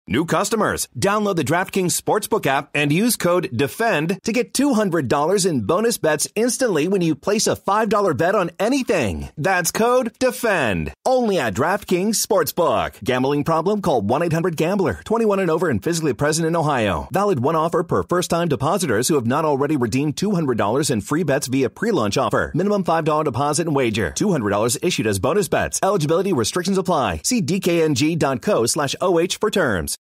New customers, download the DraftKings Sportsbook app and use code DEFEND to get $200 in bonus bets instantly when you place a $5 bet on anything. That's code DEFEND. Only at DraftKings Sportsbook. Gambling problem? Call 1-800-GAMBLER. 21 and over and physically present in Ohio. Valid one offer per first-time depositors who have not already redeemed $200 in free bets via pre-launch offer. Minimum $5 deposit and wager. $200 issued as bonus bets. Eligibility restrictions apply. See dkng.co/OH for terms.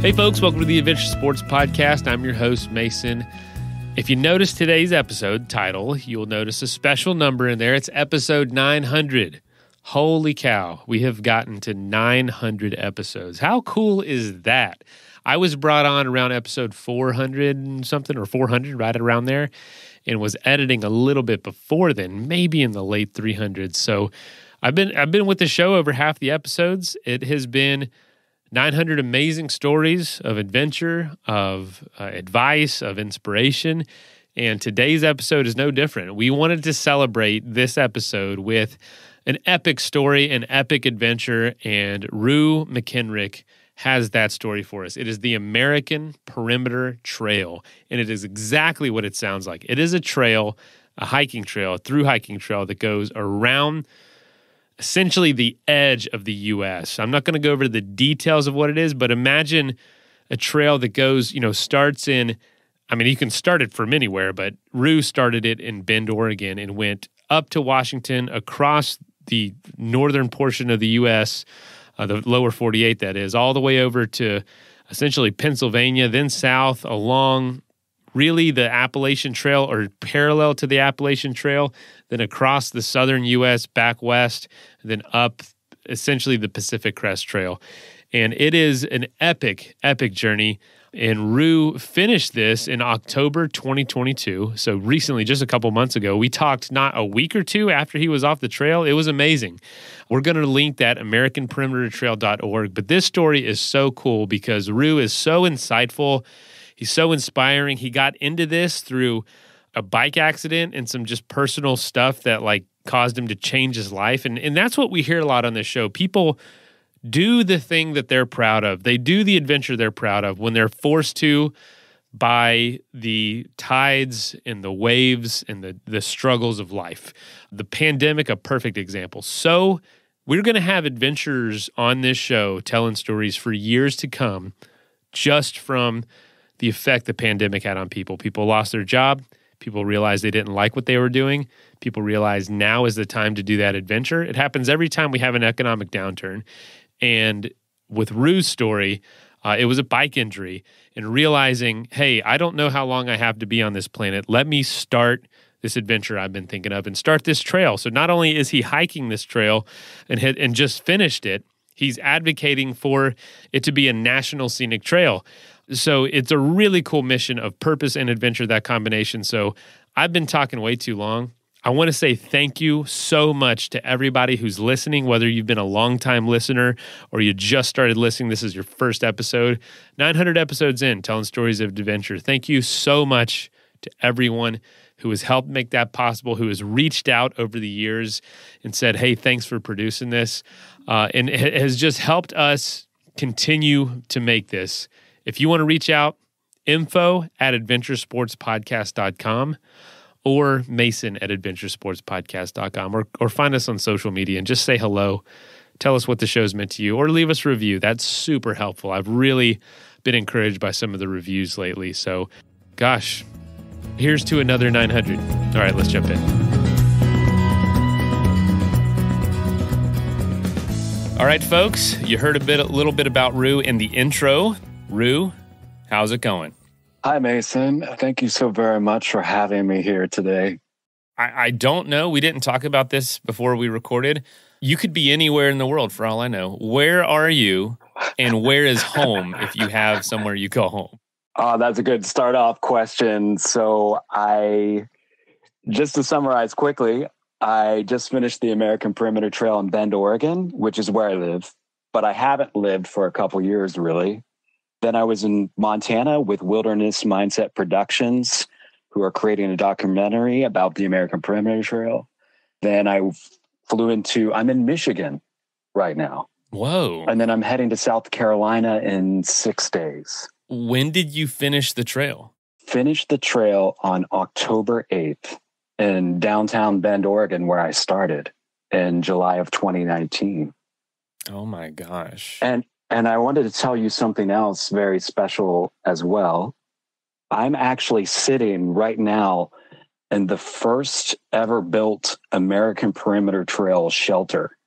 Hey folks, welcome to the Adventure Sports Podcast. I'm your host, Mason. If you notice today's episode title, you'll notice a special number in there. It's episode 900. Holy cow, we have gotten to 900 episodes. How cool is that? I was brought on around episode 400 and something, or 400, right around there, and was editing a little bit before then, maybe in the late 300s. So I've been with the show over half the episodes. It has been 900 amazing stories of adventure, of advice, of inspiration, and today's episode is no different. We wanted to celebrate this episode with an epic story, an epic adventure, and Rue McKenrick has that story for us. It is the American Perimeter Trail, and it is exactly what it sounds like. It is a trail, a hiking trail, a thru-hiking trail that goes around essentially the edge of the U.S. I'm not going to go over the details of what it is, but imagine a trail that goes, starts in, you can start it from anywhere, but Rue started it in Bend, Oregon, and went up to Washington, across the northern portion of the U.S., the lower 48, that is, all the way over to essentially Pennsylvania, then south along really the Appalachian Trail, or parallel to the Appalachian Trail, then across the southern U.S., back west, then up essentially the Pacific Crest Trail. And it is an epic, epic journey. And Rue finished this in October 2022. So recently, just a couple months ago, we talked not a week or two after he was off the trail. It was amazing. We're going to link that, AmericanPerimeterTrail.org. But this story is so cool because Rue is so insightful. He's so inspiring. He got into this through a bike accident and some just personal stuff that caused him to change his life. And that's what we hear a lot on this show. People do the thing that they're proud of. They do the adventure they're proud of when they're forced to by the tides and the waves and the struggles of life. The pandemic, a perfect example. So we're going to have adventurers on this show telling stories for years to come just from the effect the pandemic had on people. People lost their job. People realized they didn't like what they were doing. People realized now is the time to do that adventure. It happens every time we have an economic downturn. And with Rue's story, it was a bike injury, and realizing, hey, I don't know how long I have to be on this planet. Let me start this adventure I've been thinking of and start this trail. So not only is he hiking this trail and just finished it, he's advocating for it to be a national scenic trail. So it's a really cool mission of purpose and adventure, that combination. So I've been talking way too long. I want to say thank you so much to everybody who's listening, whether you've been a longtime listener or you just started listening. This is your first episode. 900 episodes in, telling stories of adventure. Thank you so much to everyone who has helped make that possible, who has reached out over the years and said, hey, thanks for producing this. And it has just helped us continue to make this. If you want to reach out, info@adventuresportspodcast.com or mason@adventuresportspodcast.com or find us on social media and just say hello. Tell us what the show's meant to you or leave us a review. That's super helpful. I've really been encouraged by some of the reviews lately. So, gosh, here's to another 900. All right, let's jump in. All right, folks, you heard a little bit about Rue in the intro. Rue, how's it going? Hi, Mason. Thank you so very much for having me here today. I don't know. We didn't talk about this before we recorded. You could be anywhere in the world for all I know. Where are you and where is home if you have somewhere you call home? That's a good start-off question. So just to summarize quickly, I just finished the American Perimeter Trail in Bend, Oregon, which is where I live. But I haven't lived for a couple years, really. Then I was in Montana with Wilderness Mindset Productions, who are creating a documentary about the American Perimeter Trail. Then I'm in Michigan right now. Whoa. And then I'm heading to South Carolina in 6 days. When did you finish the trail? Finished the trail on October 8th in downtown Bend, Oregon, where I started in July of 2019. Oh my gosh. And I wanted to tell you something else very special as well. I'm actually sitting right now in the first ever built American Perimeter Trail shelter.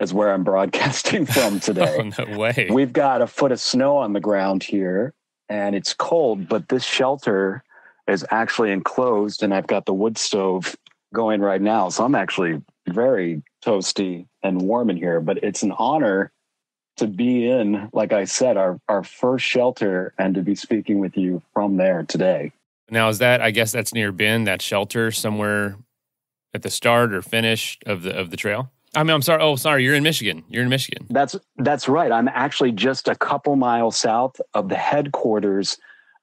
Is where I'm broadcasting from today. Oh, no way. We've got a foot of snow on the ground here, and it's cold, but this shelter is actually enclosed, and I've got the wood stove going right now. So I'm actually very toasty and warm in here, but it's an honor to be in, like I said, our first shelter and to be speaking with you from there today. Now, is that, I guess that's near Bend, that shelter somewhere at the start or finish of the trail? I mean, I'm sorry. Oh, sorry. You're in Michigan. That's right. I'm actually just a couple miles south of the headquarters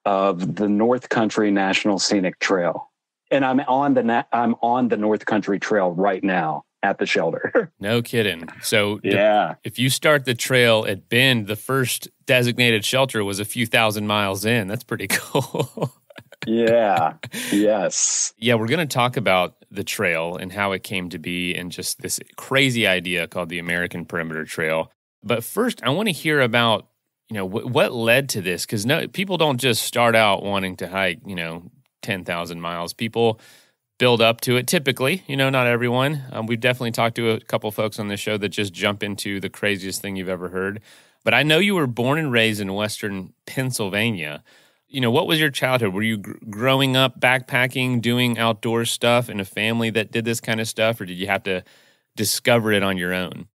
of the North Country National Scenic Trail. And I'm on the North Country Trail right now at the shelter. No kidding. So yeah, if you start the trail at Bend, the first designated shelter was a few thousand miles in. That's pretty cool. Yeah. Yes. Yeah, we're going to talk about the trail and how it came to be and just this crazy idea called the American Perimeter Trail. But first, I want to hear about, what led to this, because people don't just start out wanting to hike, 10,000 miles. People build up to it typically, not everyone. We've definitely talked to a couple folks on this show that just jump into the craziest thing you've ever heard. But I know you were born and raised in Western Pennsylvania. What was your childhood? Were you growing up backpacking, doing outdoor stuff in a family that did this kind of stuff, or did you have to discover it on your own?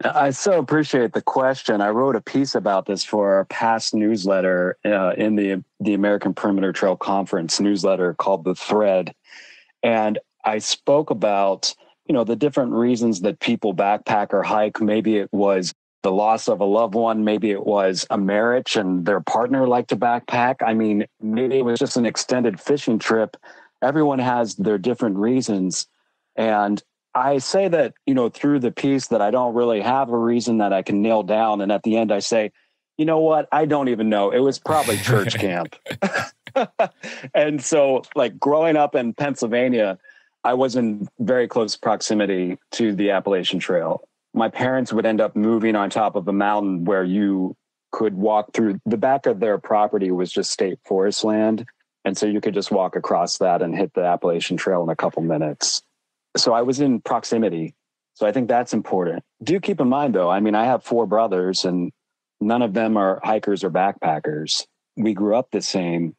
I so appreciate the question. I wrote a piece about this for our past newsletter in the American Perimeter Trail Conference newsletter called The Thread. And I spoke about, the different reasons that people backpack or hike. Maybe it was the loss of a loved one. Maybe it was a marriage and their partner liked to backpack. I mean, maybe it was just an extended fishing trip. Everyone has their different reasons. And I say that, through the piece that I don't really have a reason that I can nail down. And at the end, I say, you know what? I don't even know. It was probably church camp. And so, growing up in Pennsylvania, I was in very close proximity to the Appalachian Trail. My parents would end up moving on top of a mountain where you could walk through. The back of their property was just state forest land. And so you could just walk across that and hit the Appalachian Trail in a couple minutes. So I was in proximity. So I think that's important. Do keep in mind, though, I mean, I have 4 brothers and none of them are hikers or backpackers. We grew up the same.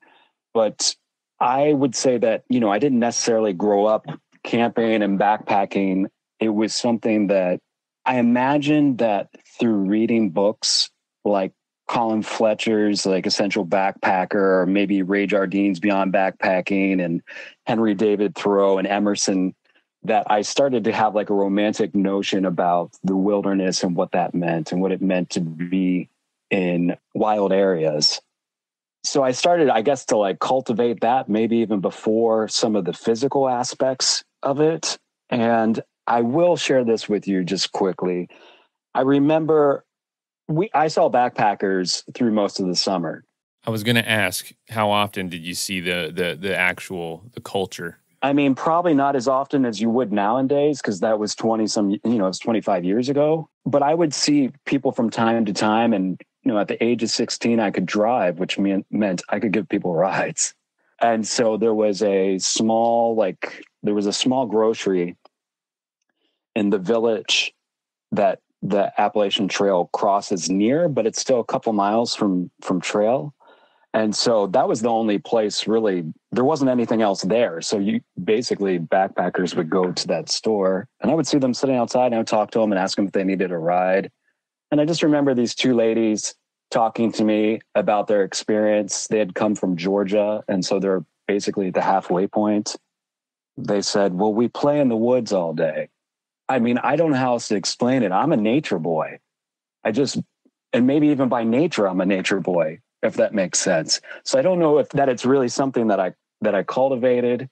But I would say that, I didn't necessarily grow up camping and backpacking. It was something that I imagined that through reading books like Colin Fletcher's Essential Backpacker, or maybe Ray Jardine's Beyond Backpacking and Henry David Thoreau and Emerson, that I started to have a romantic notion about the wilderness and what that meant and what it meant to be in wild areas. So I started, I guess, to cultivate that maybe even before some of the physical aspects of it. And I will share this with you just quickly. I remember I saw backpackers through most of the summer. I was going to ask, how often did you see the culture? I mean, probably not as often as you would nowadays, because that was 25 years ago. But I would see people from time to time. And, at the age of 16, I could drive, which meant I could give people rides. And so there was a small grocery in the village that the Appalachian Trail crosses near, but it's still a couple miles from trail. And so that was the only place really, there wasn't anything else there. So backpackers would go to that store and I would see them sitting outside and I would talk to them and ask them if they needed a ride. And I just remember these 2 ladies talking to me about their experience. They had come from Georgia. And so they're basically at the halfway point. They said, well, we play in the woods all day. I mean, I don't know how else to explain it. I'm a nature boy. I just And maybe even by nature, I'm a nature boy, if that makes sense. So I don't know if that it's really something that I cultivated,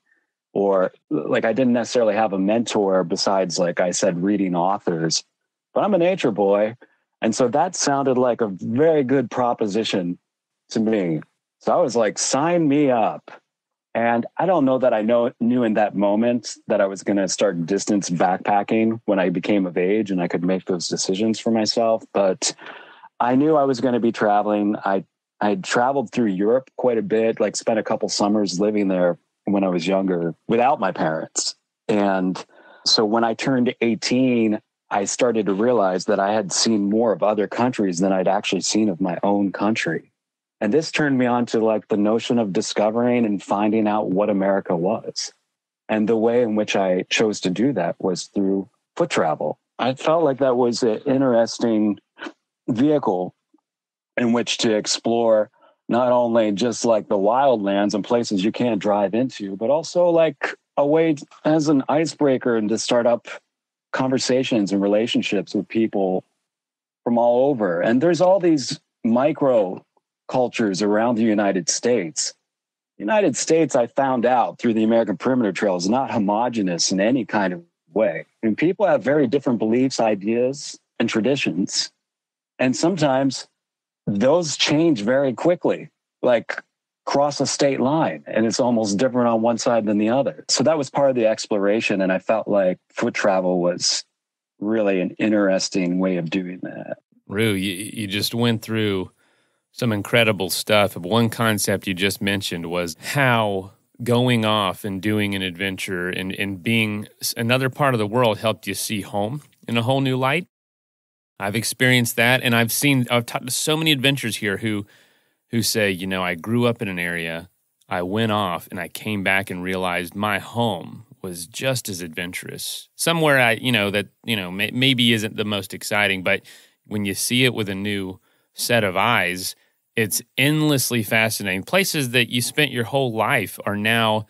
or like I didn't necessarily have a mentor besides, like I said, reading authors, but I'm a nature boy. And so that sounded like a very good proposition to me. So I was like, sign me up. And I don't know that I knew in that moment that I was going to start distance backpacking when I became of age and I could make those decisions for myself. But I knew I was going to be traveling. I traveled through Europe quite a bit, like spent a couple summers living there when I was younger without my parents. And so when I turned 18, I started to realize that I had seen more of other countries than I'd actually seen of my own country. And this turned me on to like the notion of discovering and finding out what America was. And the way in which I chose to do that was through foot travel. I felt like that was an interesting vehicle in which to explore not only just like the wildlands and places you can't drive into, but also like a way as an icebreaker and to start up conversations and relationships with people from all over. And there's all these micro cultures around the United States. The United States, I found out through the American Perimeter Trail, is not homogenous in any kind of way. And people have very different beliefs, ideas, and traditions. And sometimes those change very quickly, like cross a state line, and it's almost different on one side than the other. So that was part of the exploration. And I felt like foot travel was really an interesting way of doing that. Rue, you just went through some incredible stuff. One concept you just mentioned was how going off and doing an adventure and being another part of the world helped you see home in a whole new light. I've experienced that, and I've talked to so many adventurers here who say, I grew up in an area, I went off, and I came back and realized my home was just as adventurous. Somewhere maybe isn't the most exciting, but when you see it with a new set of eyes, it's endlessly fascinating. Places that you spent your whole life are now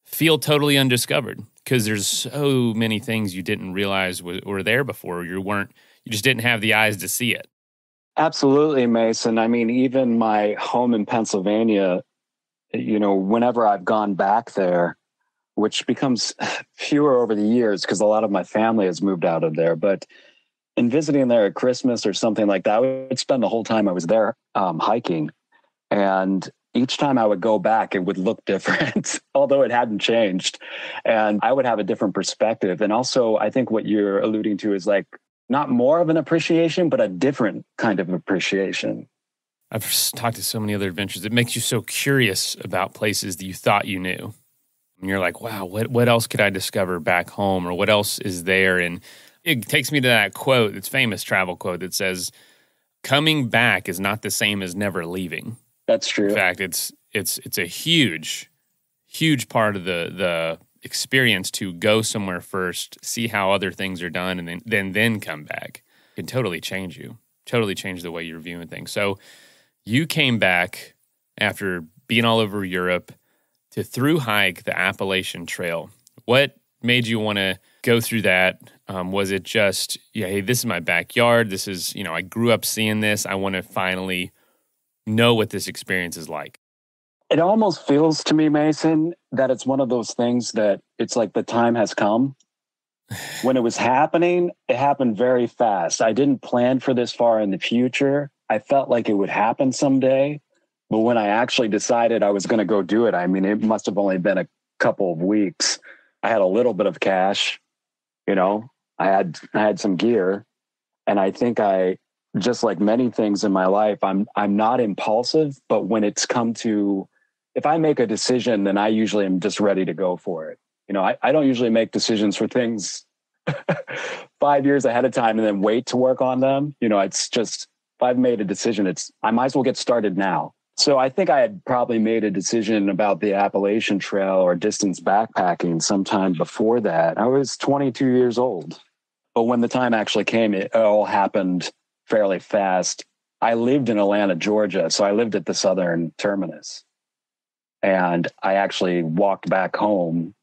feel totally undiscovered because there's so many things you didn't realize were there before. You just didn't have the eyes to see it. Absolutely, Mason. I mean, even my home in Pennsylvania, whenever I've gone back there, which becomes fewer over the years because a lot of my family has moved out of there, but in visiting there at Christmas or something like that, I would spend the whole time I was there hiking. And each time I would go back, it would look different, although it hadn't changed. And I would have a different perspective. And also, I think what you're alluding to is like not more of an appreciation, but a different kind of appreciation. I've talked to so many other adventures. It makes you so curious about places that you thought you knew. And you're like, wow, what else could I discover back home? Or what else is there? And it takes me to that quote, it's famous travel quote that says, coming back is not the same as never leaving. That's true. In fact, it's a huge part of the experience to go somewhere first, see how other things are done, and then come back. It can totally change you, totally change the way you're viewing things. So you came back after being all over Europe to thru-hike the Appalachian Trail. What made you want to go through that? Was it just, hey, this is my backyard. This is, I grew up seeing this. I want to finally know what this experience is like. It almost feels to me, Mason, that it's one of those things that it's like the time has come. When it was happening, it happened very fast. I didn't plan for this far in the future. I felt like it would happen someday. But when I actually decided I was going to go do it, I mean, it must have only been a couple of weeks. I had a little bit of cash, I had some gear, and I think just like many things in my life, I'm not impulsive, but when it's come to, if I make a decision, then I usually am just ready to go for it. I don't usually make decisions for things 5 years ahead of time and then wait to work on them. It's just, if I've made a decision, I might as well get started now. So I think I had probably made a decision about the Appalachian Trail or distance backpacking sometime before that. I was 22 years old. But when the time actually came, it all happened fairly fast. I lived in Atlanta, Georgia, so I lived at the southern terminus. And I actually walked back home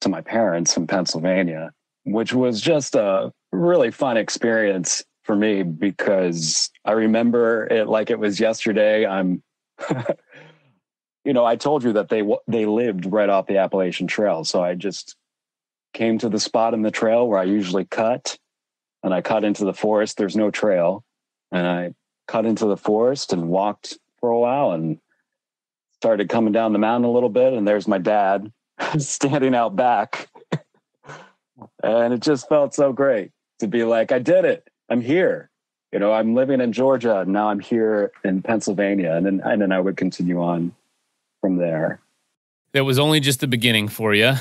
to my parents in Pennsylvania, which was just a really fun experience for me because I remember it like it was yesterday. I'm, I told you that they lived right off the Appalachian Trail. So I just came to the spot in the trail where I usually cut, and I cut into the forest. There's no trail. And I cut into the forest and walked for a while and started coming down the mountain a little bit. And there's my dad standing out back. And it just felt so great to be like, I did it. I'm here. I'm living in Georgia. And now I'm here in Pennsylvania. And then I would continue on from there. That was only just the beginning for you.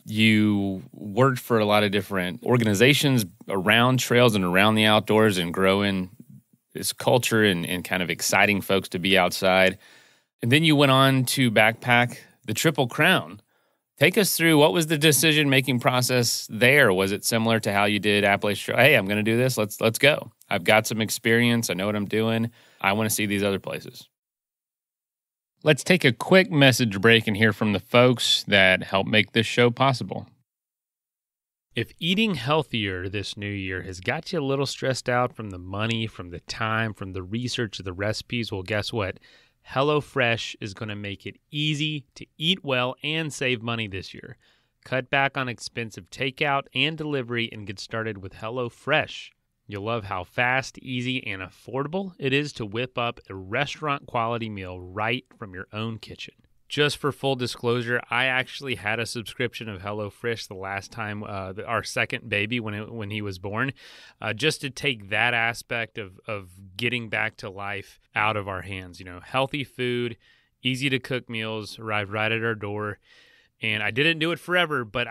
You worked for a lot of different organizations around trails and around the outdoors and growing this culture and kind of exciting folks to be outside. And then you went on to backpack the Triple Crown. Take us through, what was the decision-making process there? Was it similar to how you did Appalachian Trail? Hey, I'm going to do this. Let's go. I've got some experience. I know what I'm doing. I want to see these other places. Let's take a quick message break and hear from the folks that help make this show possible. If eating healthier this new year has got you a little stressed out from the money, from the time, from the research of the recipes, well, guess what? HelloFresh is going to make it easy to eat well and save money this year. Cut back on expensive takeout and delivery and get started with HelloFresh. You'll love how fast, easy, and affordable it is to whip up a restaurant-quality meal right from your own kitchen. Just for full disclosure, I actually had a subscription of HelloFresh the last time our second baby, when he was born, just to take that aspect of getting back to life out of our hands. Healthy food, easy to cook meals arrived right at our door. And I didn't do it forever, but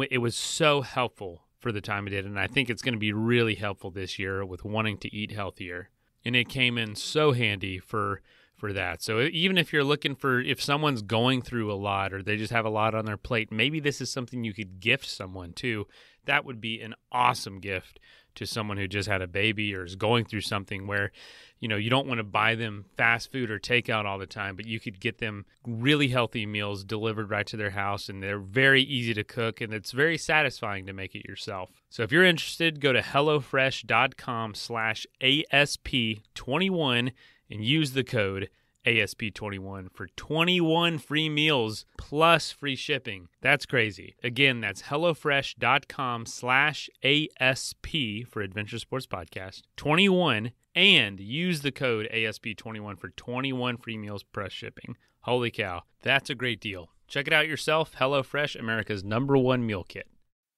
it was so helpful for the time I did. And I think it's going to be really helpful this year with wanting to eat healthier. And it came in so handy for that. So even if you're looking if someone's going through a lot or they just have a lot on their plate, maybe this is something you could gift someone too. That would be an awesome gift to someone who just had a baby or is going through something where, you don't want to buy them fast food or takeout all the time, but you could get them really healthy meals delivered right to their house, and they're very easy to cook, and it's very satisfying to make it yourself. So if you're interested, go to HelloFresh.com/ASP21 and use the code ASP21 for 21 free meals plus free shipping. That's crazy. Again, that's HelloFresh.com/ASP for Adventure Sports Podcast 21 and use the code ASP21 for 21 free meals plus shipping. Holy cow. That's a great deal. Check it out yourself. HelloFresh, America's #1 meal kit.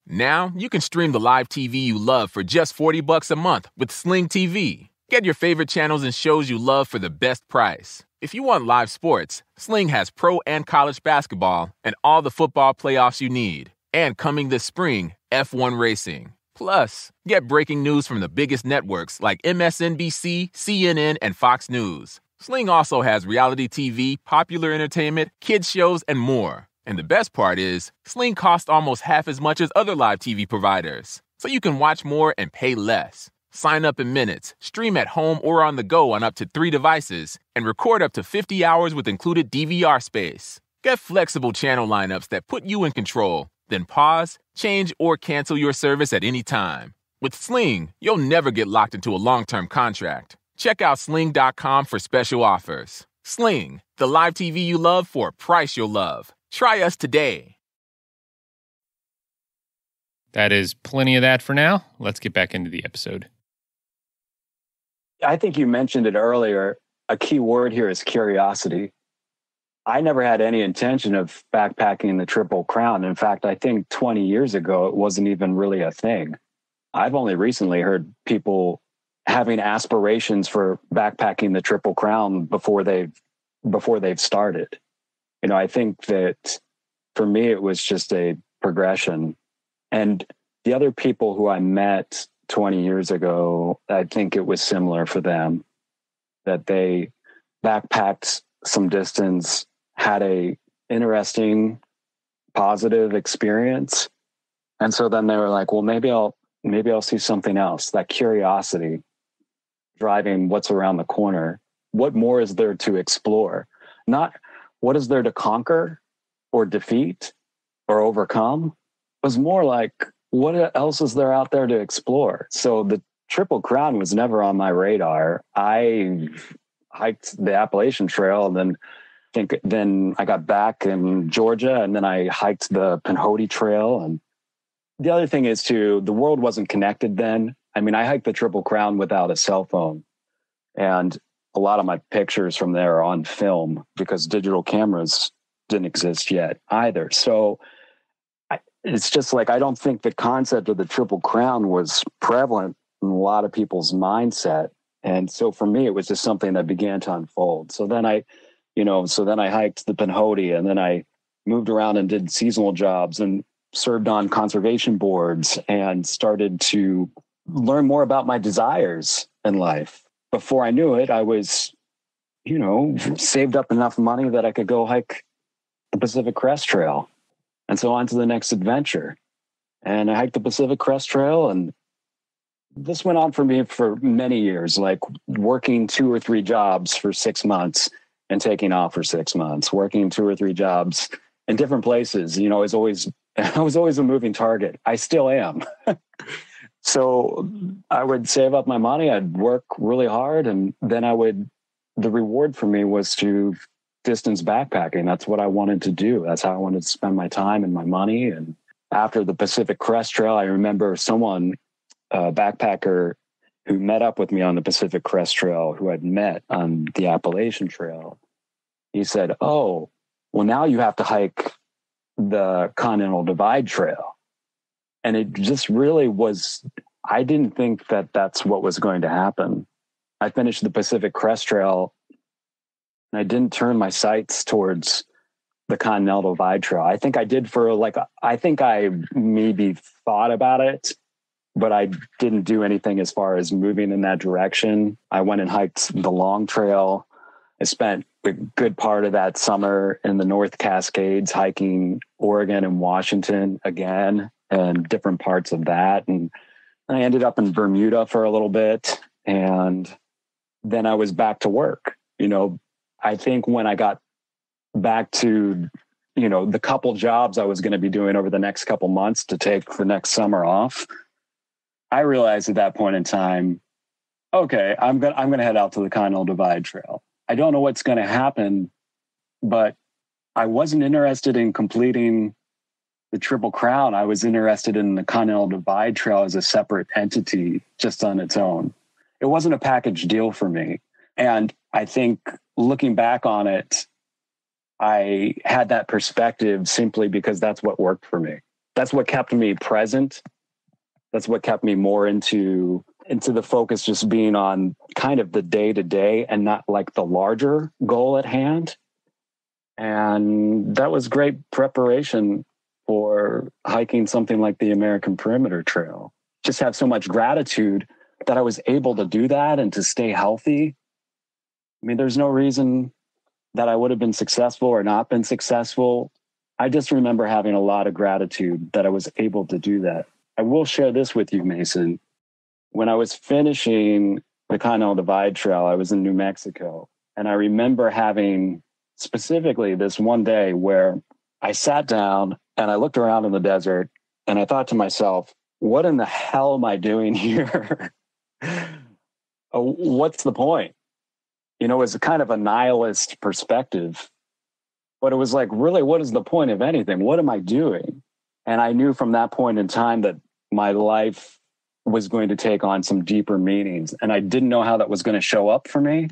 Now you can stream the live TV you love for just $40 a month with Sling TV. Get your favorite channels and shows you love for the best price. If you want live sports, Sling has pro and college basketball and all the football playoffs you need. And coming this spring, F1 racing. Plus, get breaking news from the biggest networks like MSNBC, CNN, and Fox News. Sling also has reality TV, popular entertainment, kids shows, and more. And the best part is, Sling costs almost half as much as other live TV providers. So you can watch more and pay less. Sign up in minutes, stream at home or on the go on up to 3 devices, and record up to 50 hours with included DVR space. Get flexible channel lineups that put you in control. Then pause, change, or cancel your service at any time. With Sling, you'll never get locked into a long-term contract. Check out Sling.com for special offers. Sling, the live TV you love for a price you'll love. Try us today. That is plenty of that for now. Let's get back into the episode. I think you mentioned it earlier. A key word here is curiosity. I never had any intention of backpacking the Triple Crown. In fact, I think 20 years ago, it wasn't even really a thing. I've only recently heard people having aspirations for backpacking the Triple Crown before they've started. I think that for me, it was just a progression. And the other people who I met 20 years ago, I think it was similar for them, that they backpacked some distance, had a interesting, positive experience. And so then they were like, well, maybe I'll see something else. That curiosity driving what's around the corner. What more is there to explore? Not what is there to conquer or defeat or overcome. It was more like, what else is there out there to explore? So Triple Crown was never on my radar. I hiked the Appalachian Trail, and then I got back in Georgia, and then I hiked the Pinhoti Trail. And the other thing is too, the world wasn't connected then. I mean, I hiked the Triple Crown without a cell phone, and a lot of my pictures from there are on film because digital cameras didn't exist yet either. So it's just like, I don't think the concept of the Triple Crown was prevalent in a lot of people's mindset. And so for me, it was just something that began to unfold. So then I hiked the Pinhoti, and then I moved around and did seasonal jobs and served on conservation boards and started to learn more about my desires in life. Before I knew it, I was, saved up enough money that I could go hike the Pacific Crest Trail. And so on to the next adventure. And I hiked the Pacific Crest Trail, and this went on for me for many years, like working 2 or 3 jobs for 6 months and taking off for 6 months, working 2 or 3 jobs in different places. I was always a moving target. I still am. So I would save up my money. I'd work really hard. And then the reward for me was to distance backpacking. That's what I wanted to do. That's how I wanted to spend my time and my money. And after the Pacific Crest Trail, I remember someone, a backpacker who met up with me on the Pacific Crest Trail, who I'd met on the Appalachian Trail. He said, "Oh, well, now you have to hike the Continental Divide Trail." And it just really was, I didn't think that that's what was going to happen. I finished the Pacific Crest Trail, and I didn't turn my sights towards the Continental Divide Trail. I think I did I think I maybe thought about it, but I didn't do anything as far as moving in that direction. I went and hiked the Long Trail. I spent a good part of that summer in the North Cascades, hiking Oregon and Washington again, and different parts of that. And I ended up in Bermuda for a little bit, and then I was back to work. I think when I got back to, the couple jobs I was going to be doing over the next couple months to take the next summer off, I realized at that point in time, okay, I'm going to head out to the Continental Divide Trail. I don't know what's going to happen, but I wasn't interested in completing the Triple Crown. I was interested in the Continental Divide Trail as a separate entity, just on its own. It wasn't a package deal for me. And I think looking back on it, I had that perspective simply because that's what worked for me. That's what kept me present. That's what kept me more into the focus, just being on kind of the day to day and not like the larger goal at hand. And that was great preparation for hiking something like the American Perimeter Trail. Just have so much gratitude that I was able to do that and to stay healthy. I mean, there's no reason that I would have been successful or not been successful. I just remember having a lot of gratitude that I was able to do that. I will share this with you, Mason. When I was finishing the Continental Divide Trail, I was in New Mexico. And I remember having specifically this one day where I sat down and I looked around in the desert and I thought to myself, what in the hell am I doing here? What's the point? It was a kind of a nihilist perspective, but it was like, really, what is the point of anything? What am I doing? And I knew from that point in time that my life was going to take on some deeper meanings. And I didn't know how that was going to show up for me,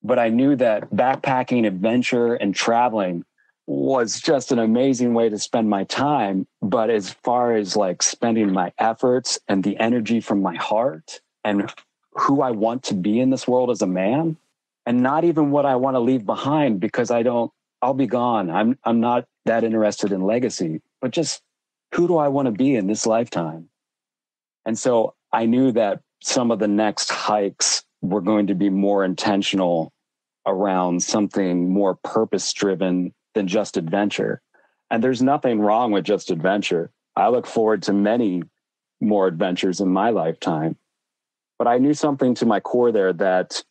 but I knew that backpacking, adventure, and traveling was just an amazing way to spend my time. But as far as like spending my efforts and the energy from my heart and who I want to be in this world as a man, and not even what I want to leave behind, because I'll be gone. I'm not that interested in legacy, but just who do I want to be in this lifetime? And so I knew that some of the next hikes were going to be more intentional around something more purpose-driven than just adventure. And there's nothing wrong with just adventure. I look forward to many more adventures in my lifetime. But I knew something to my core there that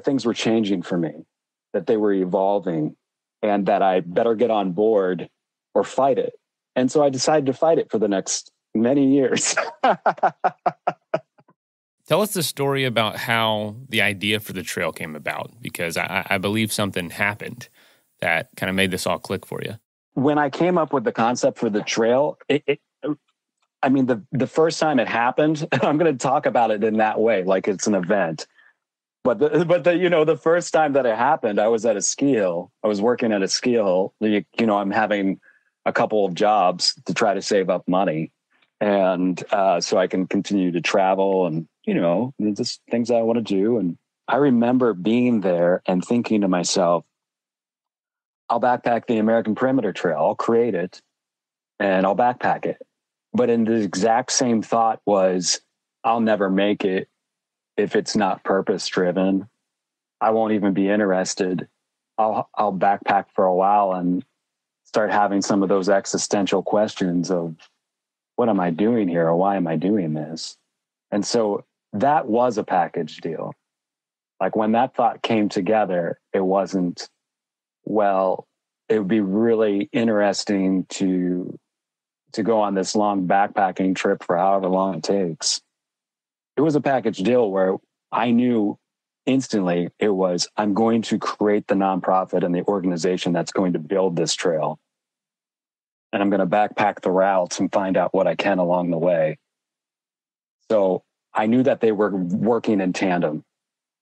things were changing for me, that they were evolving, and that I better get on board or fight it. And so I decided to fight it for the next many years. Tell us the story about how the idea for the trail came about, because I believe something happened that kind of made this all click for you. When I came up with the concept for the trail, the first time it happened, I'm going to talk about it in that way, like it's an event. But the first time that it happened, I was at a ski hill. I was working at a ski hill. I'm having a couple of jobs to try to save up money, and so I can continue to travel and just things I want to do. And I remember being there and thinking to myself, I'll backpack the American Perimeter Trail. I'll create it and I'll backpack it. But in the exact same thought was, I'll never make it if it's not purpose driven. I won't even be interested. I'll backpack for a while and start having some of those existential questions of, what am I doing here? Or why am I doing this? And so that was a package deal. Like when that thought came together, it wasn't, well, it would be really interesting to go on this long backpacking trip for however long it takes. It was a package deal where I knew instantly it was, I'm going to create the nonprofit and the organization that's going to build this trail. And I'm going to backpack the routes and find out what I can along the way. So I knew that they were working in tandem.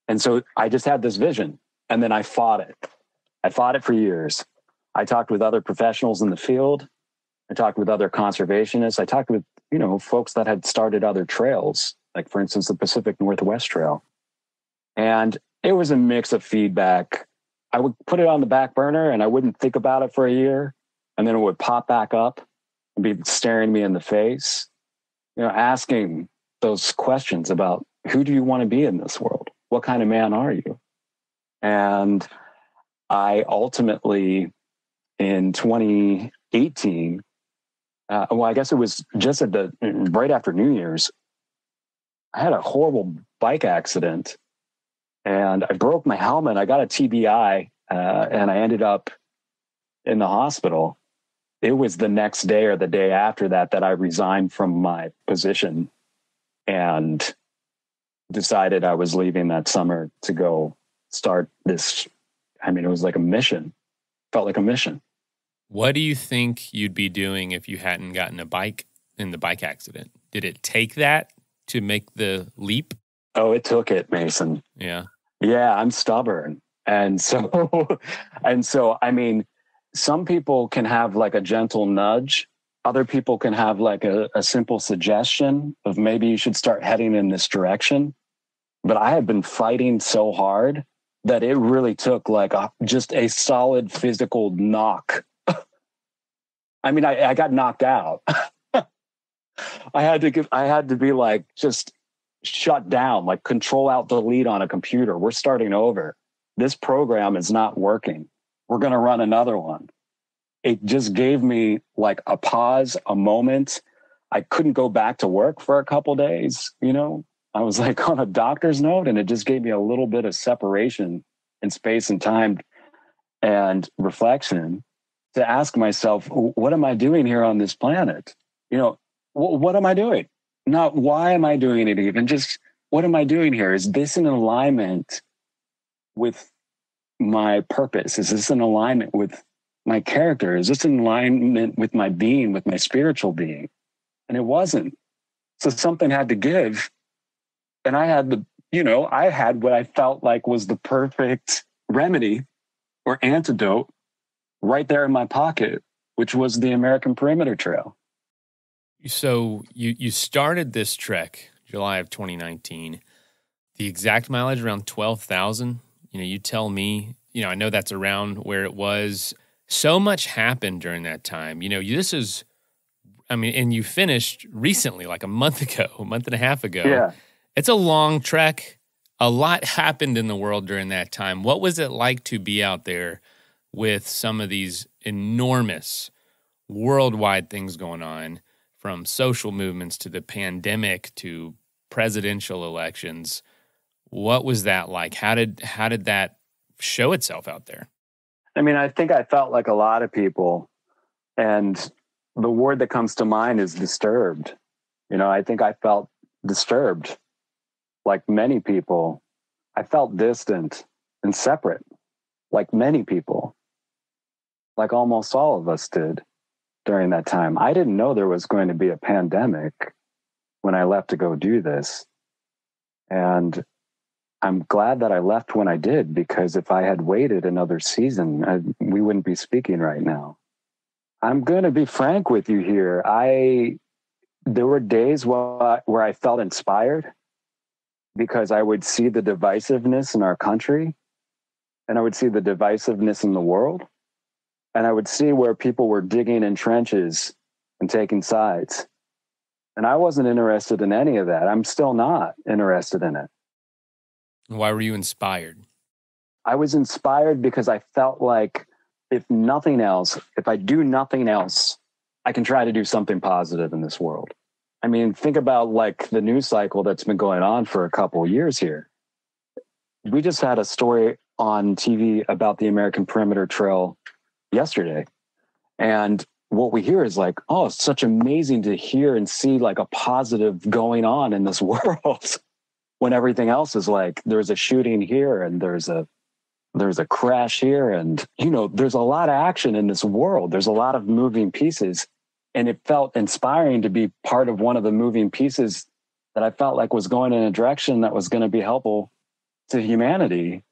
And so I just had this vision, and then I fought it. I fought it for years. I talked with other professionals in the field. I talked with other conservationists. I talked with, folks that had started other trails, like for instance, the Pacific Northwest Trail. And it was a mix of feedback. I would put it on the back burner and I wouldn't think about it for a year. And then it would pop back up and be staring me in the face, asking those questions about, who do you want to be in this world? What kind of man are you? And I ultimately, in 2018, I guess it was just right after New Year's, I had a horrible bike accident and I broke my helmet. I got a TBI and I ended up in the hospital. It was the next day or the day after that I resigned from my position and decided I was leaving that summer to go start this. It was like a mission. Felt like a mission. What do you think you'd be doing if you hadn't gotten a bike in the bike accident? Did it take that to make the leap? Oh, it took it, Mason. Yeah. Yeah, I'm stubborn. And so, some people can have like a gentle nudge. Other people can have like a simple suggestion of maybe you should start heading in this direction. But I have been fighting so hard that it really took like just a solid physical knock. I got knocked out. I had to be like, just shut down, like control alt delete on a computer. We're starting over. This program is not working. We're going to run another one. It just gave me like a pause, a moment. I couldn't go back to work for a couple days. I was like on a doctor's note, and it just gave me a little bit of separation in space and time and reflection to ask myself, what am I doing here on this planet? What am I doing? Not why am I doing it even, just what am I doing here? Is this in alignment with my purpose? Is this in alignment with my character? Is this in alignment with my being, with my spiritual being? And it wasn't. So something had to give. And I had I had what I felt like was the perfect remedy or antidote right there in my pocket, which was the American Perimeter Trail. So you started this trek July of 2019. The exact mileage around 12,000. You tell me. I know that's around where it was. So much happened during that time. And you finished recently, like a month and a half ago. Yeah. It's a long trek. A lot happened in the world during that time. What was it like to be out there with some of these enormous worldwide things going on, from social movements to the pandemic to presidential elections? What was that like? How did that show itself out there? I think I felt like a lot of people, and the word that comes to mind is disturbed. I think I felt disturbed. like many people, I felt distant and separate, like many people, like almost all of us did during that time. I didn't know there was going to be a pandemic when I left to go do this. And I'm glad that I left when I did, because if I had waited another season, we wouldn't be speaking right now. I'm going to be frank with you here. There were days where I felt inspired because I would see the divisiveness in our country, and I would see the divisiveness in the world, and I would see where people were digging in trenches and taking sides. And I wasn't interested in any of that. I'm still not interested in it. Why were you inspired? I was inspired because I felt like if nothing else, if I do nothing else, I can try to do something positive in this world. I mean, think about like the news cycle that's been going on for a couple of years here. We just had a story on TV about the American Perimeter Trail yesterday. And what we hear is like, oh, it's such amazing to hear and see like a positive going on in this world when everything else is like, there's a shooting here and there's a crash here. And, you know, there's a lot of action in this world. There's a lot of moving pieces. And it felt inspiring to be part of one of the moving pieces that I felt like was going in a direction that was going to be helpful to humanity.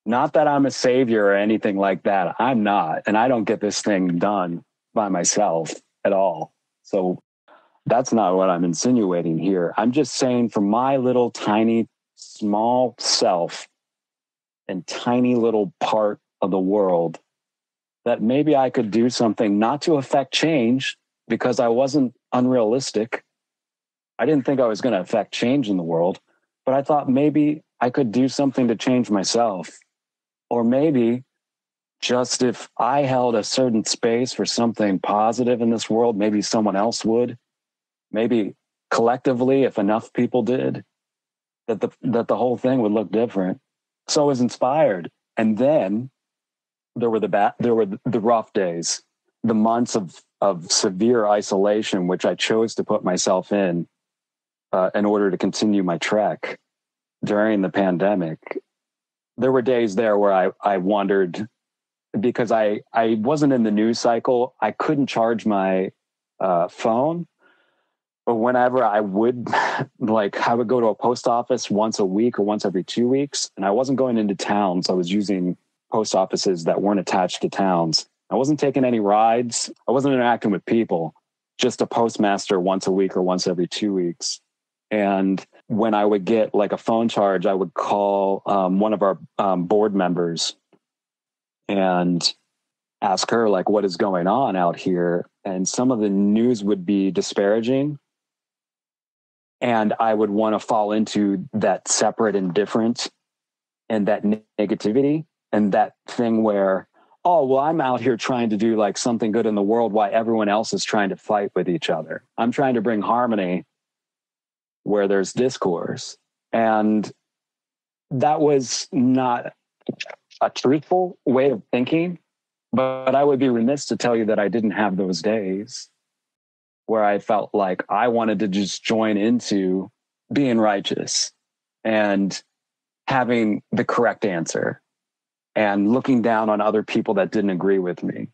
Not that I'm a savior or anything like that. I'm not. And I don't get this thing done by myself at all. So that's not what I'm insinuating here. I'm just saying for my little tiny, small self and tiny little part of the world, that maybe I could do something not to affect change, because I wasn't unrealistic. I didn't think I was going to affect change in the world, but I thought maybe I could do something to change myself. Or maybe just if I held a certain space for something positive in this world, maybe someone else would. Maybe collectively, if enough people did, that the whole thing would look different. So I was inspired. And then there were the rough days, the months of severe isolation, which I chose to put myself in order to continue my trek during the pandemic. There were days there where I wondered, because I wasn't in the news cycle. I couldn't charge my phone. But whenever I would, I would go to a post office once a week or once every 2 weeks, and I wasn't going into towns. I was using post offices that weren't attached to towns. I wasn't taking any rides. I wasn't interacting with people, just a postmaster once a week or once every 2 weeks. And when I would get like a phone charge, I would call one of our board members and ask her, like, what is going on out here? And some of the news would be disparaging. And I would want to fall into that separate indifference and that negativity and that thing where, oh, well, I'm out here trying to do like something good in the world while everyone else is trying to fight with each other. I'm trying to bring harmony where there's discourse. And that was not a truthful way of thinking, but I would be remiss to tell you that I didn't have those days where I felt like I wanted to just join into being righteous and having the correct answer and looking down on other people that didn't agree with me.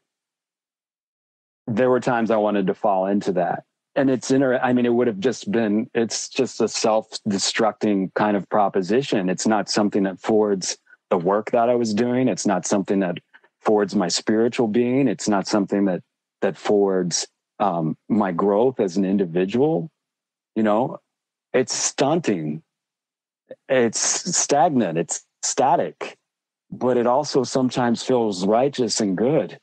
There were times I wanted to fall into that. And it would have just been, it's just a self-destructing kind of proposition. It's not something that forwards the work that I was doing. It's not something that forwards my spiritual being. It's not something that forwards my growth as an individual. You know, it's stunting. It's stagnant. It's static, but it also sometimes feels righteous and good.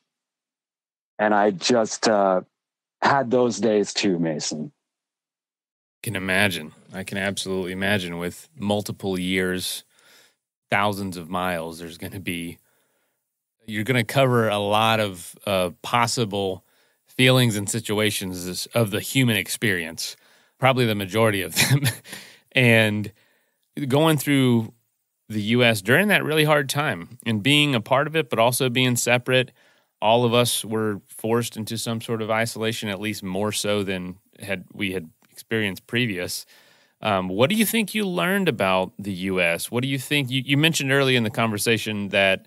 And I just had those days too, Mason. I can imagine. I can absolutely imagine. With multiple years, thousands of miles, you're going to cover a lot of possible feelings and situations of the human experience, probably the majority of them. And going through the U.S. during that really hard time and being a part of it, but also being separate, all of us were forced into some sort of isolation, at least more so than we had experienced previous. What do you think you learned about the U.S.? What do you think? You mentioned early in the conversation that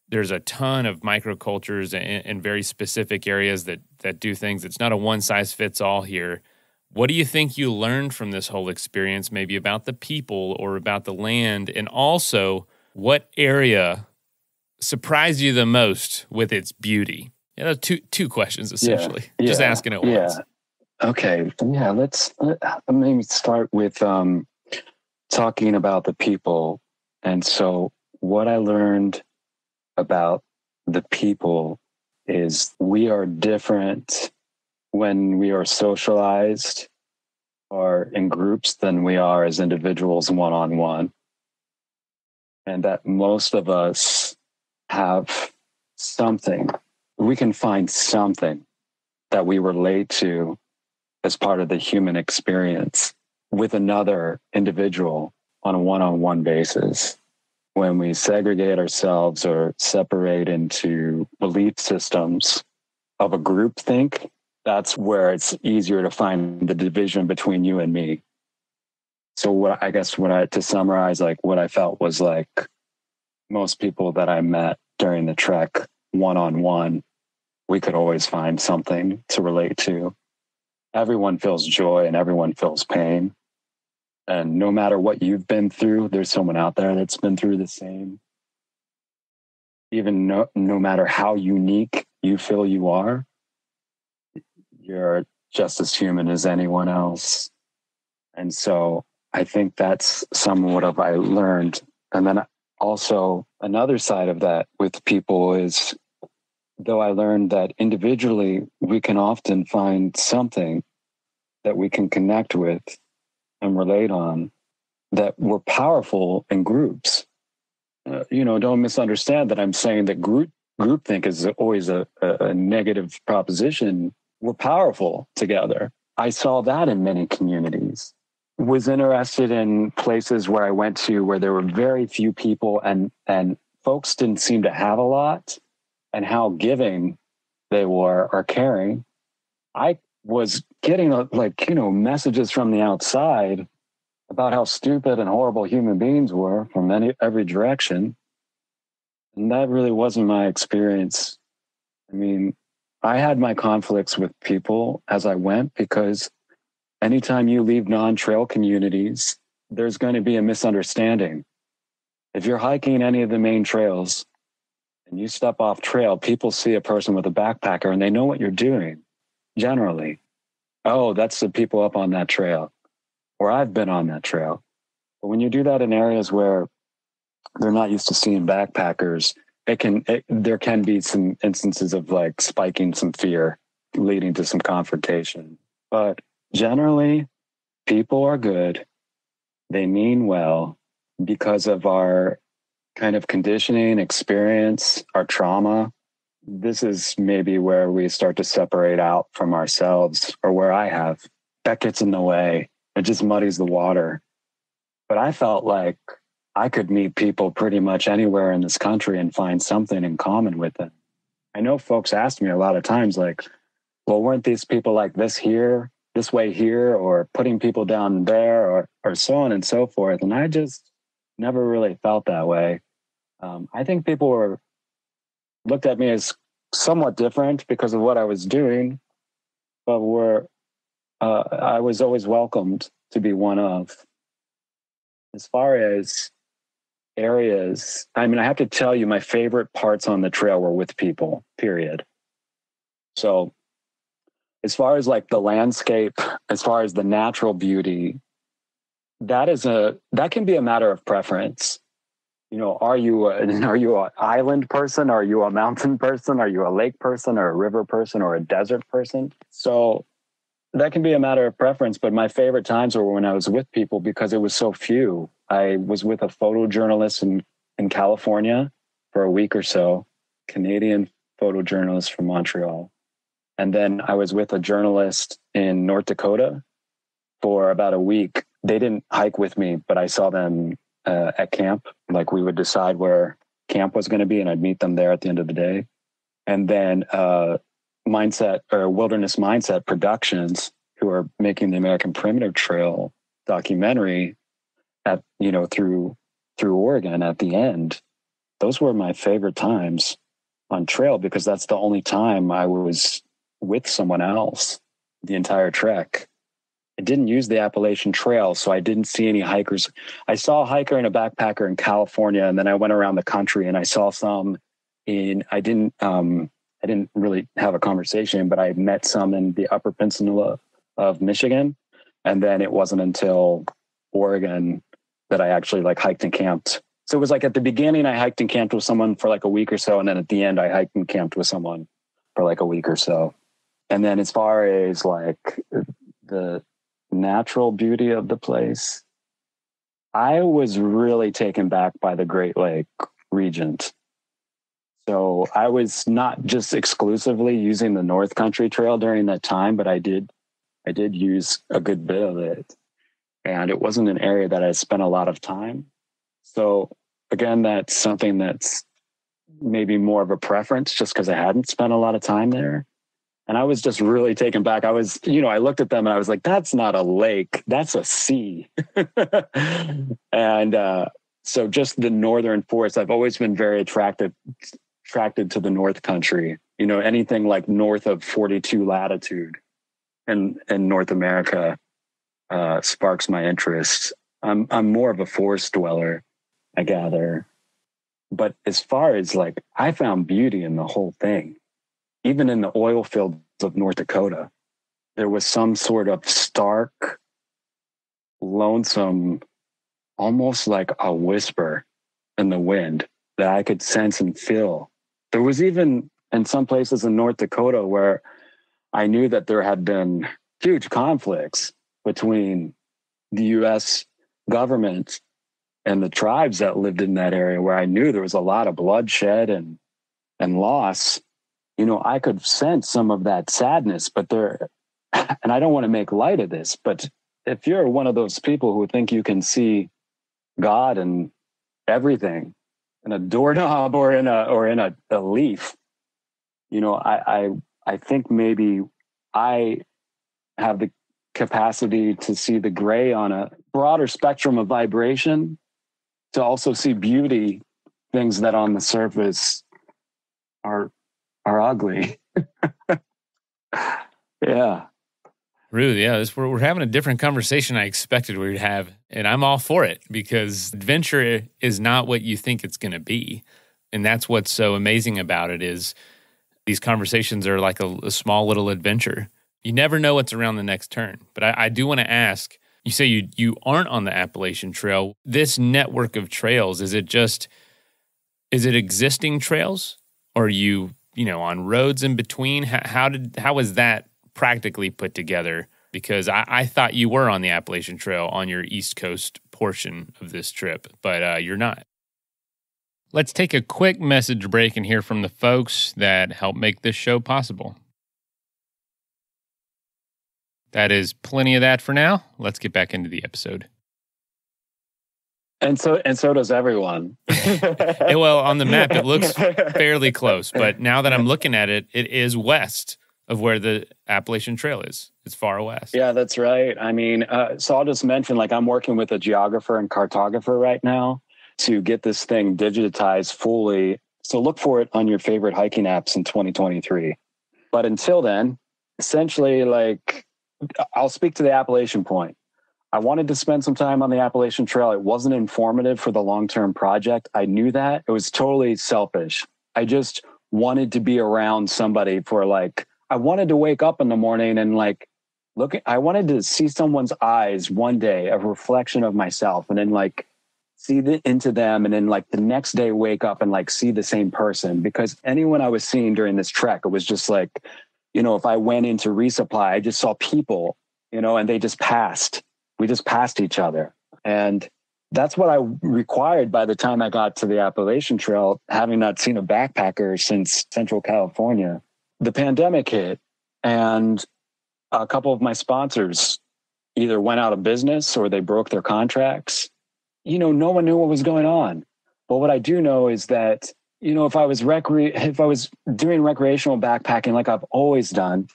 there's a ton of microcultures and very specific areas that do things. It's not a one-size-fits-all here. What do you think you learned from this whole experience, maybe about the people or about the land? And also, what area surprised you the most with its beauty? Yeah, two questions, essentially. Just asking it once. Okay. Yeah, let's maybe start with talking about the people. And so what I learned about the people is we are different when we are socialized or in groups than we are as individuals one-on-one. And that most of us have something, we can find something that we relate to as part of the human experience with another individual on a one-on-one basis. When we segregate ourselves or separate into belief systems of a groupthink, that's where it's easier to find the division between you and me. So to summarize, like what I felt was like most people that I met during the trek one-on-one, we could always find something to relate to. Everyone feels joy and everyone feels pain. And no matter what you've been through, there's someone out there that's been through the same. Even no matter how unique you feel you are, you're just as human as anyone else. And so I think that's somewhat of I learned. And then also another side of that with people is, though I learned that individually we can often find something that we can connect with and relate on, that we're powerful in groups. Don't misunderstand that I'm saying that groupthink is always a negative proposition. We're powerful together. I saw that in many communities. Was interested in places where I went to where there were very few people and folks didn't seem to have a lot, and how giving they were or caring. I was getting messages from the outside about how stupid and horrible human beings were from every direction. And that really wasn't my experience. I mean, I had my conflicts with people as I went, because anytime you leave non-trail communities, there's going to be a misunderstanding. If you're hiking any of the main trails and you step off trail, people see a person with a backpacker and they know what you're doing. Generally, oh, that's the people up on that trail, or I've been on that trail. But when you do that in areas where they're not used to seeing backpackers, there can be some instances of like spiking some fear, leading to some confrontation. But generally, people are good. They mean well because of our kind of conditioning, experience, our trauma. This is maybe where we start to separate out from ourselves, or where I have. That gets in the way. It just muddies the water. But I felt like I could meet people pretty much anywhere in this country and find something in common with them. I know folks asked me a lot of times, like, well, weren't these people like this way here, or putting people down there, or so on and so forth. And I just never really felt that way. I think people looked at me as somewhat different because of what I was doing, but I was always welcomed to be one of. As far as areas, I mean, I have to tell you, my favorite parts on the trail were with people, period. So as far as like the landscape, as far as the natural beauty, that can be a matter of preference. Are you an island person? Are you a mountain person? Are you a lake person, or a river person, or a desert person? So that can be a matter of preference. But my favorite times were when I was with people, because it was so few. I was with a photojournalist in California for a week or so, Canadian photojournalist from Montreal. And then I was with a journalist in North Dakota for about a week. They didn't hike with me, but I saw them at camp. Like, we would decide where camp was going to be, and I'd meet them there at the end of the day. And then Wilderness Mindset Productions, who are making the American Perimeter Trail, documentary through Oregon at the end, those were my favorite times on trail, because that's the only time I was with someone else the entire trek. I didn't use the Appalachian Trail, so I didn't see any hikers. I saw a hiker and a backpacker in California, and then I went around the country and I saw some I didn't really have a conversation, but I met some in the Upper Peninsula of Michigan. And then it wasn't until Oregon that I actually hiked and camped. So it was at the beginning, I hiked and camped with someone for a week or so. And then at the end, I hiked and camped with someone for a week or so. And then as far as the natural beauty of the place, I was really taken back by the Great Lake region. So I was not just exclusively using the North Country Trail during that time, but I did use a good bit of it. And it wasn't an area that I spent a lot of time. So again, that's something that's maybe more of a preference, just because I hadn't spent a lot of time there. And I was just really taken back. I was, I looked at them and I was like, that's not a lake, that's a sea. And so just the northern forest, I've always been very attracted to the North Country, anything north of 42 latitude in North America sparks my interest. I'm more of a forest dweller, I gather. But as far as I found beauty in the whole thing. Even in the oil fields of North Dakota, there was some sort of stark, lonesome, almost like a whisper in the wind that I could sense and feel. There was even in some places in North Dakota where I knew that there had been huge conflicts between the U.S. government and the tribes that lived in that area, where I knew there was a lot of bloodshed and loss. I could sense some of that sadness, but and I don't want to make light of this, but if you're one of those people who think you can see God and everything in a doorknob or in a leaf, I think maybe I have the capacity to see the gray on a broader spectrum of vibration, to also see beauty, things that on the surface are ugly. Yeah. Rude. Yeah. We're having a different conversation I expected we would have. And I'm all for it, because adventure is not what you think it's going to be. And that's what's so amazing about it, is these conversations are like a small little adventure. You never know what's around the next turn. But I do want to ask, you say you aren't on the Appalachian Trail. This network of trails, is it existing trails? Or are you on roads in between? How is that practically put together? Because I thought you were on the Appalachian Trail on your East Coast portion of this trip, but you're not. Let's take a quick message break and hear from the folks that help make this show possible. That is plenty of that for now. Let's get back into the episode. And so does everyone. Well, on the map, it looks fairly close, but now that I'm looking at it, it is west of where the Appalachian Trail is. It's far west. Yeah, that's right. I mean, so I'll just mention, I'm working with a geographer and cartographer right now to get this thing digitized fully. So look for it on your favorite hiking apps in 2023. But until then, essentially, I'll speak to the Appalachian point. I wanted to spend some time on the Appalachian Trail. It wasn't informative for the long-term project. I knew that. It was totally selfish. I just wanted to be around somebody for I wanted to wake up in the morning and I wanted to see someone's eyes one day, a reflection of myself, and then see into them. And then the next day wake up and see the same person, because anyone I was seeing during this trek, it was just if I went into resupply, I just saw people, and they just passed. We just passed each other. And that's what I required by the time I got to the Appalachian Trail, having not seen a backpacker since Central California. The pandemic hit, and a couple of my sponsors either went out of business or they broke their contracts. No one knew what was going on. But what I do know is that, if I was doing recreational backpacking like I've always done,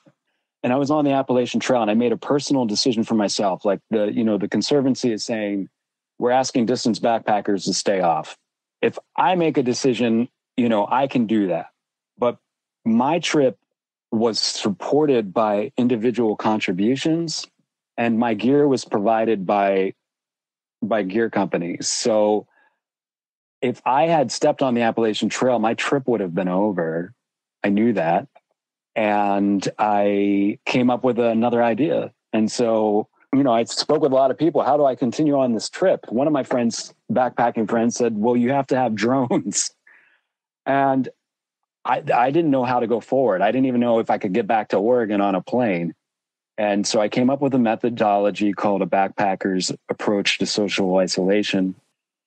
And I was on the Appalachian Trail, and I made a personal decision for myself. Like the Conservancy is saying, we're asking distance backpackers to stay off. If I make a decision, I can do that. But my trip was supported by individual contributions, and my gear was provided by gear companies. So if I had stepped on the Appalachian Trail, my trip would have been over. I knew that. And I came up with another idea. And so, I spoke with a lot of people. How do I continue on this trip? One of my backpacking friends said, well, you have to have drones. And I didn't know how to go forward. I didn't even know if I could get back to Oregon on a plane. And so I came up with a methodology called a backpacker's approach to social isolation.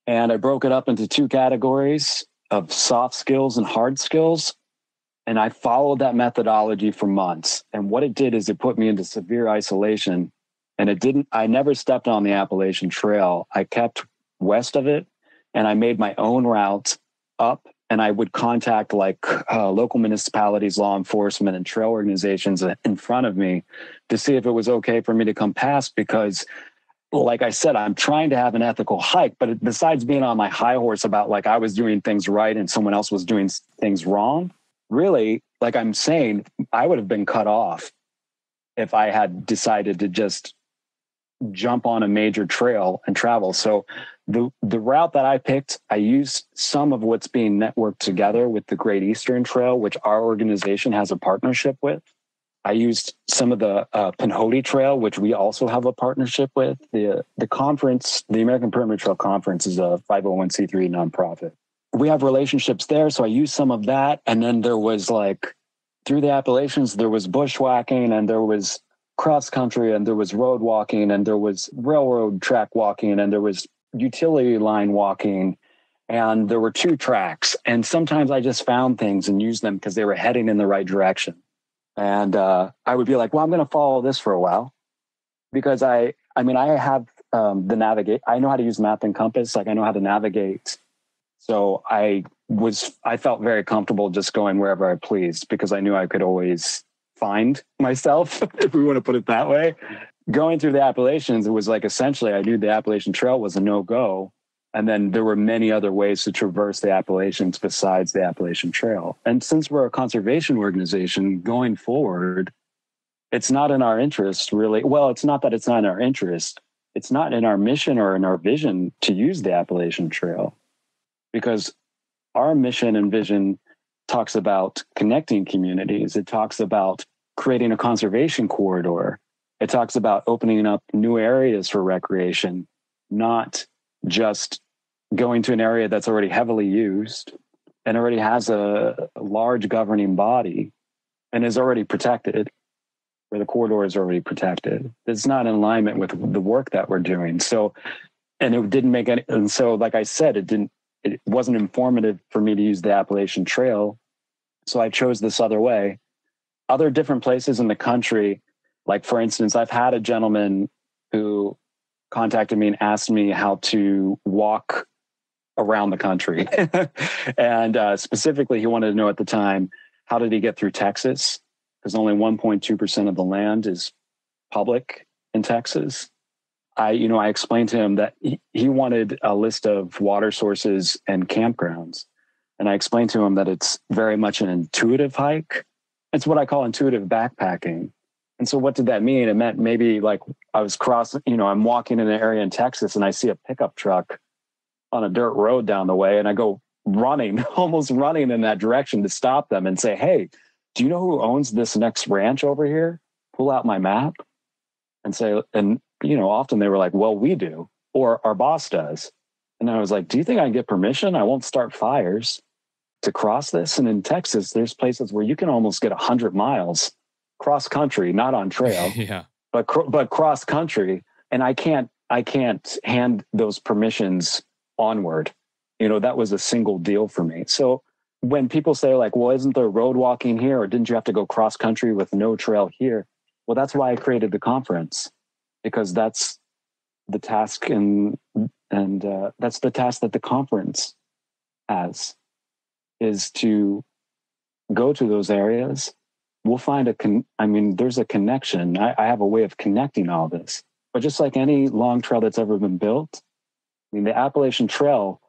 And I broke it up into two categories of soft skills and hard skills. And I followed that methodology for months. And what it did is it put me into severe isolation. And I never stepped on the Appalachian Trail. I kept west of it, and I made my own route up. And I would contact local municipalities, law enforcement, and trail organizations in front of me to see if it was okay for me to come past. Because, like I said, I'm trying to have an ethical hike. But besides being on my high horse about I was doing things right and someone else was doing things wrong, really, like I'm saying, I would have been cut off if I had decided to just jump on a major trail and travel. So the route that I picked, I used some of what's being networked together with the Great Eastern Trail, which our organization has a partnership with. I used some of the Pinhoti Trail, which we also have a partnership with. The conference, the American Perimeter Trail Conference, is a 501c3 nonprofit. We have relationships there. So I used some of that. And then there was through the Appalachians, there was bushwhacking, and there was cross country, and there was road walking, and there was railroad track walking, and there was utility line walking, and there were 2 tracks. And sometimes I just found things and used them because they were heading in the right direction. And I would be like, well, I'm going to follow this for a while, because I have the navigate. I know how to use map and compass. I know how to navigate. So I felt very comfortable just going wherever I pleased, because I knew I could always find myself, if we want to put it that way. Going through the Appalachians, it was essentially I knew the Appalachian Trail was a no-go. And then there were many other ways to traverse the Appalachians besides the Appalachian Trail. And since we're a conservation organization, going forward, it's not in our interest, really. Well, it's not that it's not in our interest. It's not in our mission or in our vision to use the Appalachian Trail, because our mission and vision talks about connecting communities. It talks about creating a conservation corridor. It talks about opening up new areas for recreation, not just going to an area that's already heavily used and already has a large governing body and is already protected, where the corridor is already protected. It's not in alignment with the work that we're doing. So, and it didn't make any, and so, like I said, it wasn't informative for me to use the Appalachian Trail. So I chose this other way. Other different places in the country, for instance, I've had a gentleman who contacted me and asked me how to walk around the country. And specifically, he wanted to know at the time, how did he get through Texas? Because only 1.2% of the land is public in Texas. I explained to him that he wanted a list of water sources and campgrounds. And I explained to him that it's very much an intuitive hike. It's what I call intuitive backpacking. And so what did that mean? It meant maybe I was crossing, I'm walking in an area in Texas and I see a pickup truck on a dirt road down the way, and I go running, almost running in that direction to stop them and say, hey, do you know who owns this next ranch over here? Pull out my map and say, and often they were like, well, we do, or our boss does. And I was like, do you think I can get permission? I won't start fires to cross this. And in Texas, there's places where you can almost get 100 miles cross country, not on trail, yeah, but cross country. And I can't hand those permissions onward. That was a single deal for me. So when people say well, isn't there road walking here? Or didn't you have to go cross country with no trail here? Well, that's why I created the conference, because that's the task and that's the task that the conference has, is to go to those areas we'll find there's a connection. I have a way of connecting all this. But just like any long trail that's ever been built, the Appalachian Trail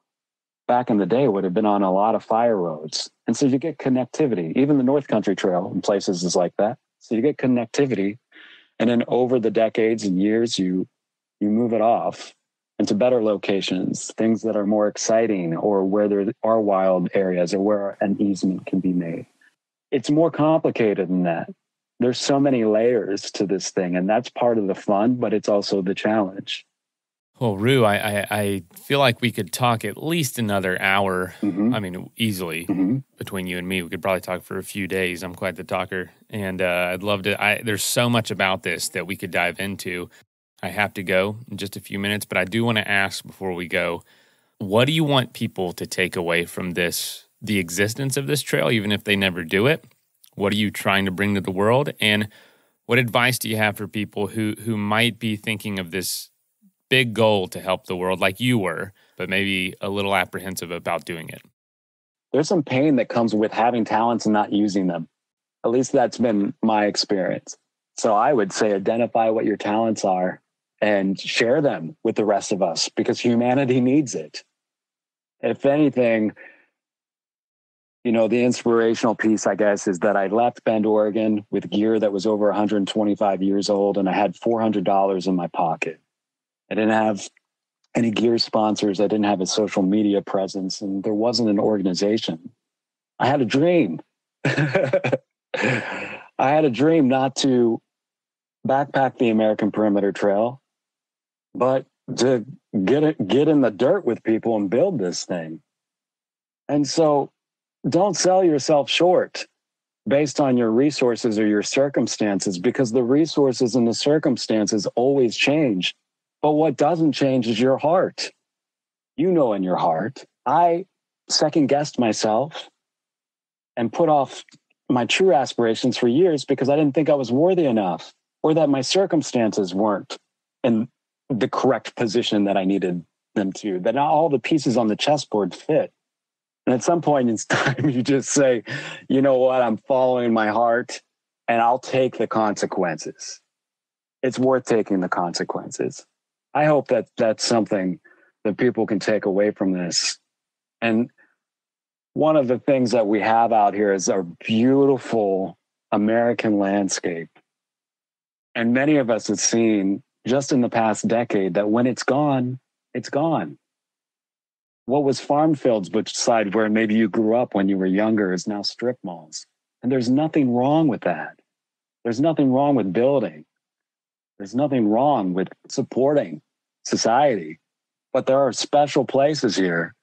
back in the day would have been on a lot of fire roads. And so you get connectivity. Even the North Country Trail in places is like that. So you get connectivity. And then over the decades and years, you move it off into better locations, things that are more exciting, or where there are wild areas, or where an easement can be made. It's more complicated than that. There's so many layers to this thing, and that's part of the fun, but it's also the challenge. Well, Rue, I feel like we could talk at least another hour. I mean, easily between you and me. We could probably talk for a few days. I'm quite the talker, and I'd love to. There's so much about this that we could dive into. I have to go in just a few minutes, but I do want to ask before we go, what do you want people to take away from this, the existence of this trail, even if they never do it? What are you trying to bring to the world? And what advice do you have for people who might be thinking of this big goal to help the world like you were, but maybe a little apprehensive about doing it? There's some pain that comes with having talents and not using them. At least that's been my experience. So I would say identify what your talents are and share them with the rest of us, because humanity needs it. If anything, the inspirational piece, I guess, is that I left Bend, Oregon with gear that was over 125 years old, and I had $400 in my pocket. I didn't have any gear sponsors. I didn't have a social media presence, and there wasn't an organization. I had a dream. I had a dream not to backpack the American Perimeter Trail, but to get in the dirt with people and build this thing. And so don't sell yourself short based on your resources or your circumstances, because the resources and the circumstances always change. But what doesn't change is your heart. In your heart, I second-guessed myself and put off my true aspirations for years because I didn't think I was worthy enough, or that my circumstances weren't in the correct position that I needed them to, that not all the pieces on the chessboard fit. And at some point in time, you just say, you know what, I'm following my heart, and I'll take the consequences. It's worth taking the consequences. I hope that that's something that people can take away from this. And one of the things that we have out here is our beautiful American landscape. And many of us have seen just in the past decade that when it's gone, it's gone. What was farm fields beside where maybe you grew up when you were younger is now strip malls. And there's nothing wrong with that. There's nothing wrong with building. There's nothing wrong with supporting society. But there are special places here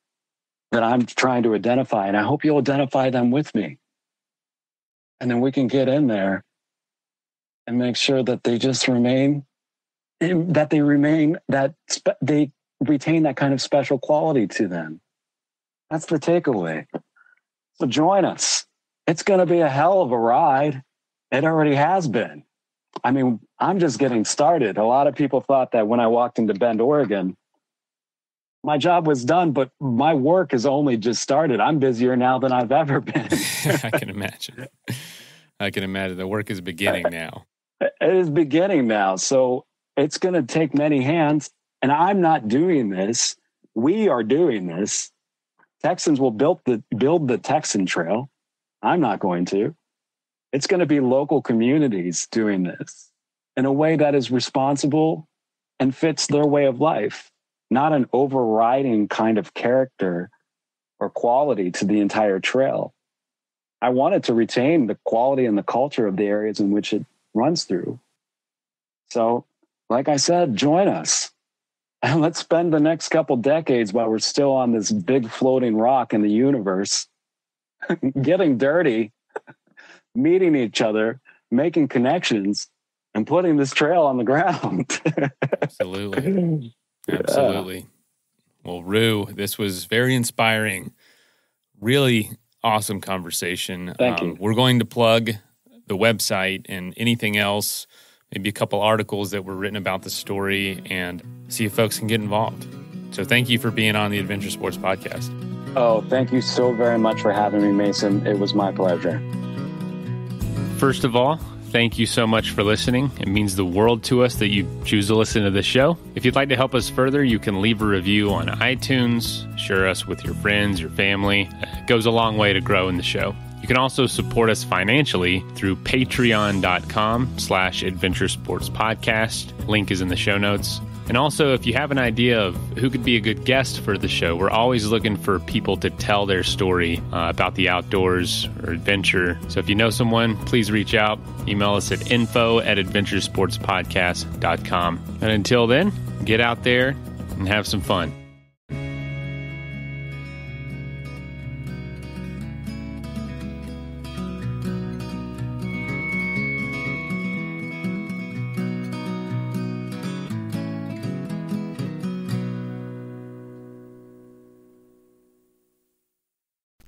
that I'm trying to identify, and I hope you'll identify them with me. And then we can get in there and make sure that they just remain, that they retain that kind of special quality to them. That's the takeaway. So join us. It's going to be a hell of a ride. It already has been. I mean, I'm just getting started. A lot of people thought that when I walked into Bend, Oregon, my job was done, but my work has only just started. I'm busier now than I've ever been. I can imagine. The work is beginning now. It is beginning now. So it's going to take many hands. And I'm not doing this. We are doing this. Texans will build the Texan Trail. I'm not going to. It's going to be local communities doing this in a way that is responsible and fits their way of life, not an overriding kind of character or quality to the entire trail. I wanted to retain the quality and the culture of the areas in which it runs through. So, like I said, join us. And let's spend the next couple decades while we're still on this big floating rock in the universe, getting dirty, meeting each other, making connections, and putting this trail on the ground. Absolutely. Absolutely. Well, Rue, this was very inspiring. Really awesome conversation. Thank you. We're going to plug the website and anything else, maybe a couple articles that were written about the story, and see if folks can get involved. So thank you for being on the Adventure Sports Podcast. Oh, thank you so very much for having me, Mason. It was my pleasure. First of all, thank you so much for listening. It means the world to us that you choose to listen to the show. If you'd like to help us further, you can leave a review on iTunes, share us with your friends, your family. It goes a long way to grow in the show. You can also support us financially through patreon.com/adventuresportspodcast. Link is in the show notes. And also, if you have an idea of who could be a good guest for the show, we're always looking for people to tell their story about the outdoors or adventure. So if you know someone, please reach out. Email us at info@adventuresportspodcast.com. And until then, get out there and have some fun.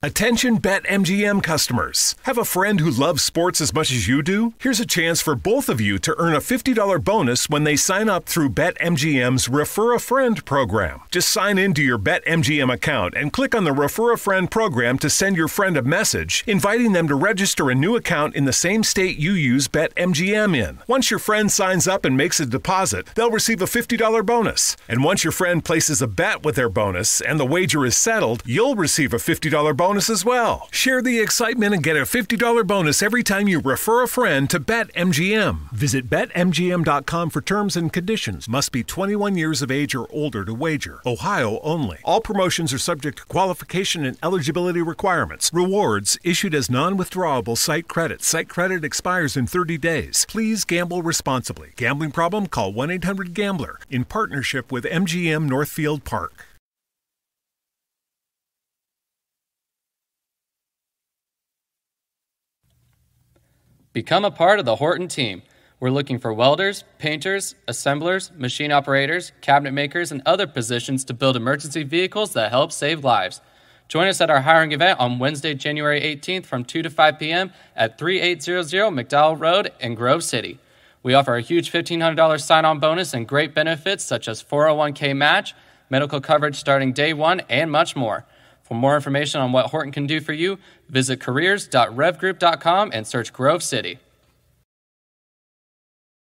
Attention BetMGM customers. Have a friend who loves sports as much as you do? Here's a chance for both of you to earn a $50 bonus when they sign up through BetMGM's Refer a Friend program. Just sign into your BetMGM account and click on the Refer a Friend program to send your friend a message inviting them to register a new account in the same state you use BetMGM in. Once your friend signs up and makes a deposit, they'll receive a $50 bonus. And once your friend places a bet with their bonus and the wager is settled, you'll receive a $50 bonus as well. Share the excitement and get a $50 bonus every time you refer a friend to BetMGM. Visit BetMGM.com for terms and conditions. Must be 21 years of age or older to wager. Ohio only. All promotions are subject to qualification and eligibility requirements. Rewards issued as non-withdrawable site credit. Site credit expires in 30 days. Please gamble responsibly. Gambling problem? Call 1-800-GAMBLER. In partnership with MGM Northfield Park. Become a part of the Horton team. We're looking for welders, painters, assemblers, machine operators, cabinet makers, and other positions to build emergency vehicles that help save lives. Join us at our hiring event on Wednesday, January 18th from 2 to 5 p.m. at 3800 McDowell Road in Grove City. We offer a huge $1,500 sign-on bonus and great benefits such as 401k match, medical coverage starting day one, and much more. For more information on what Horton can do for you, visit careers.revgroup.com and search Grove City.